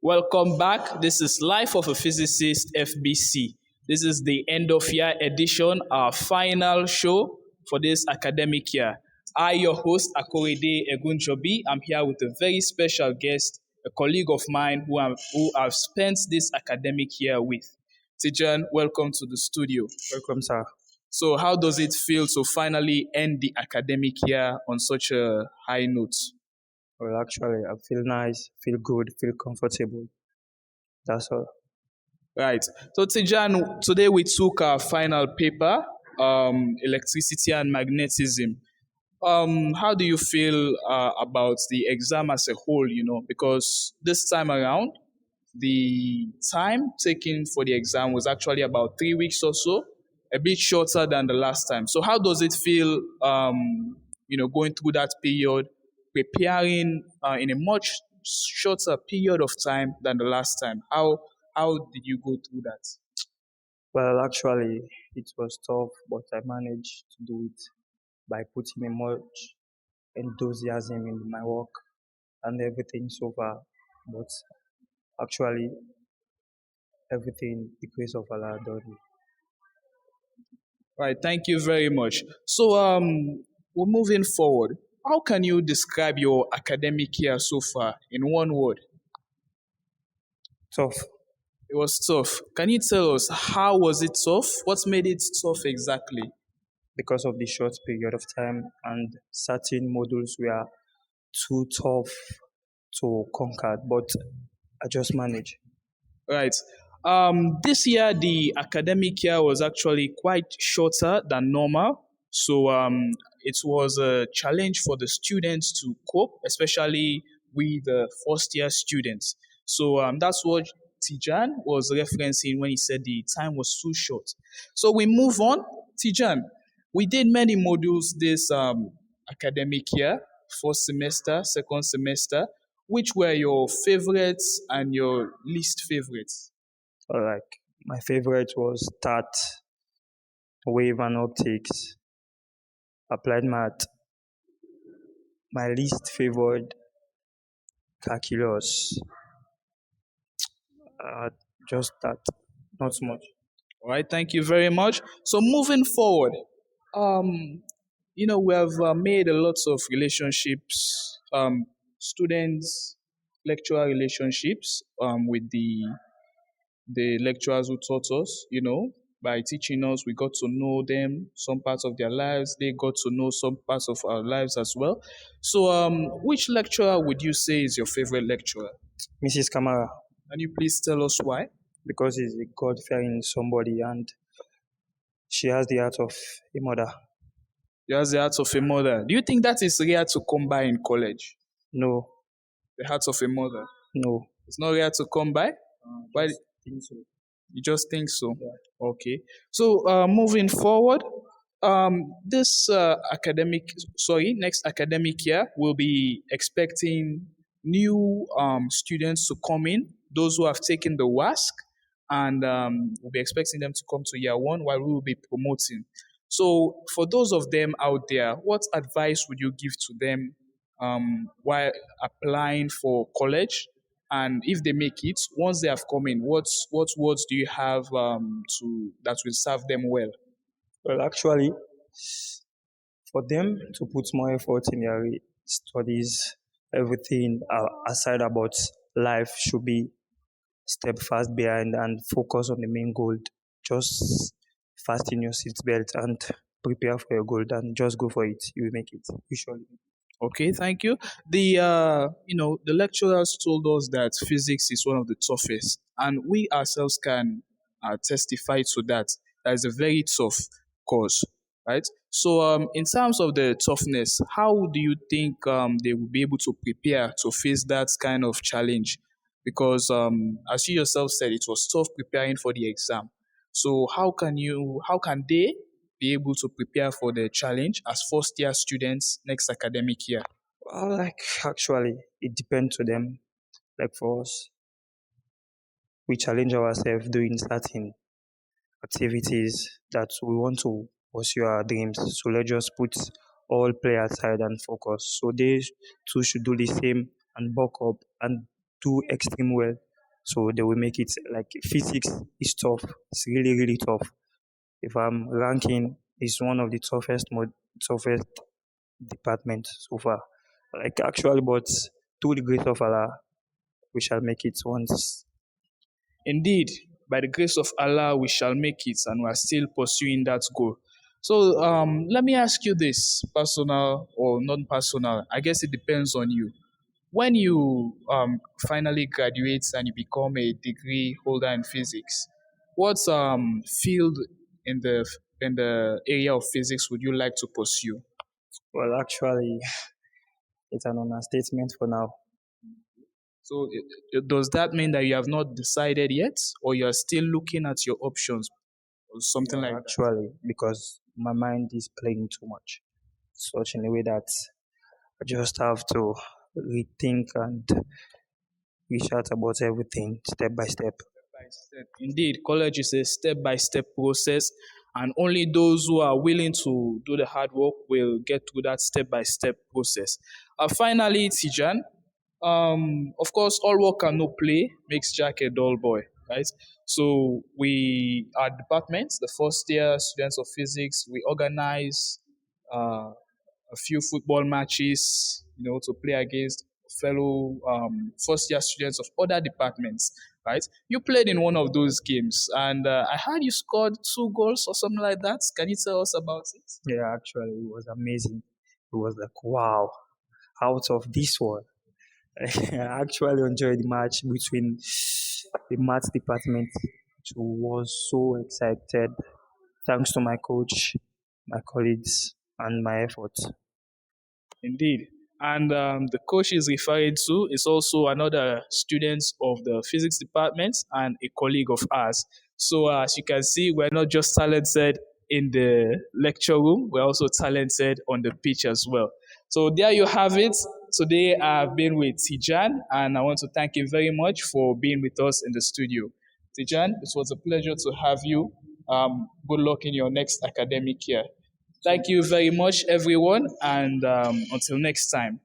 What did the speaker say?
Welcome back. This is Life of a Physicist FBC. This is the end of year edition, our final show for this academic year. I, your host, Akorede Egunjobi, I'm here with a very special guest, a colleague of mine who I've spent this academic year with. Tejan, welcome to the studio. Welcome, sir. So, how does it feel to finally end the academic year on such a high note? Well, actually, I feel nice, feel good, feel comfortable. That's all. Right. So, Tejan, today we took our final paper, electricity and magnetism. How do you feel about the exam as a whole? Because this time around, the time taken for the exam was actually about 3 weeks or so, a bit shorter than the last time. So, how does it feel, going through that period, preparing in a much shorter period of time than the last time? How did you go through that? Well, actually, it was tough, but I managed to do it by putting in much enthusiasm in my work and everything so far. But actually, everything, the grace of Allah done it. Right. Thank you very much. So, we're moving forward. How can you describe your academic year so far in one word? Tough It was tough. Can you tell us how was it tough? What made it tough exactly? because of the short period of time and certain modules were too tough to conquer, but I just managed. Right. This year the academic year was actually quite shorter than normal. So it was a challenge for the students to cope, especially with the first year students. So that's what Tijan was referencing when he said the time was too short. So we move on. Tijan, we did many modules this academic year, first semester, second semester. Which were your favorites and your least favorites? Like my favorite was stat, wave and optics, applied math. My least favored calculus. Uh, just that, not so much. All right, thank you very much. So moving forward, um, we have made a lot of relationships, students, lecturer relationships, with the lecturers who taught us. By teaching us, we got to know them, some parts of their lives. They got to know some parts of our lives as well. So, which lecturer would you say is your favorite lecturer? Mrs. Kamara, Can you please tell us why? because he's a God fearing somebody and she has the heart of a mother. She has the heart of a mother. Do you think that is rare to come by in college? No, The heart of a mother. no. It's not rare to come by? Why? Just think so. You just think so? Yeah. Okay. So moving forward, this next academic year, we'll be expecting new students to come in, those who have taken the WASC, and we'll be expecting them to come to year one while we will be promoting. So, for those of them out there, what advice would you give to them while applying for college? And if they make it, once they have come in, what words do you have to that will serve them well? Well, actually, for them to put more effort in their studies, everything aside about life should be steadfast behind and focus on the main goal. Just fasten your seatbelt and prepare for your goal and just go for it. You will make it. Usually. Okay, thank you. The lecturers told us that physics is one of the toughest, and we ourselves can testify to that. That is a very tough course, right? So, in terms of the toughness, how do you think they will be able to prepare to face that kind of challenge? Because, as you yourself said, it was tough preparing for the exam. So, how can they be able to prepare for the challenge as first year students next academic year? Well, like actually, it depends to them. Like for us, we challenge ourselves doing certain activities that we want to pursue our dreams. So let's just put all play aside and focus. So they too should do the same and buck up and do extreme well. So they will make it. Like physics is tough. It's really really tough. If I'm ranking, it's one of the toughest departments so far. Like actually, but through the grace of Allah, we shall make it once. Indeed, by the grace of Allah, we shall make it, and we are still pursuing that goal. So, let me ask you this, personal or non-personal. I guess it depends on you. When you finally graduate and you become a degree holder in physics, what field in the area of physics would you like to pursue? Well, actually, it's an understatement for now. So, does that mean that you have not decided yet, or you are still looking at your options, or something Well, like that? actually, because my mind is playing too much, such in a way that I just have to rethink and research about everything step by step. By step. Indeed, college is a step by step process, and only those who are willing to do the hard work will get through that step by step process. Finally, Tijan, of course, all work and no play makes Jack a dull boy, right? So, our department, the first year students of physics, we organize uh, a few football matches, to play against fellow first year students of other departments, right? You played in one of those games, and I heard you scored 2 goals or something like that. Can you tell us about it? Yeah, actually, it was amazing. It was like, wow, out of this one. I actually enjoyed the match between the math department. It was so excited. Thanks to my coach, my colleagues, and my effort. Indeed. And the coach is referring to is also another student of the physics department and a colleague of ours. So, as you can see, we're not just talented in the lecture room, we're also talented on the pitch as well. So, there you have it. Today, I've been with Tejan, and I want to thank him very much for being with us in the studio. Tejan, it was a pleasure to have you. Good luck in your next academic year. Thank you very much, everyone, and until next time.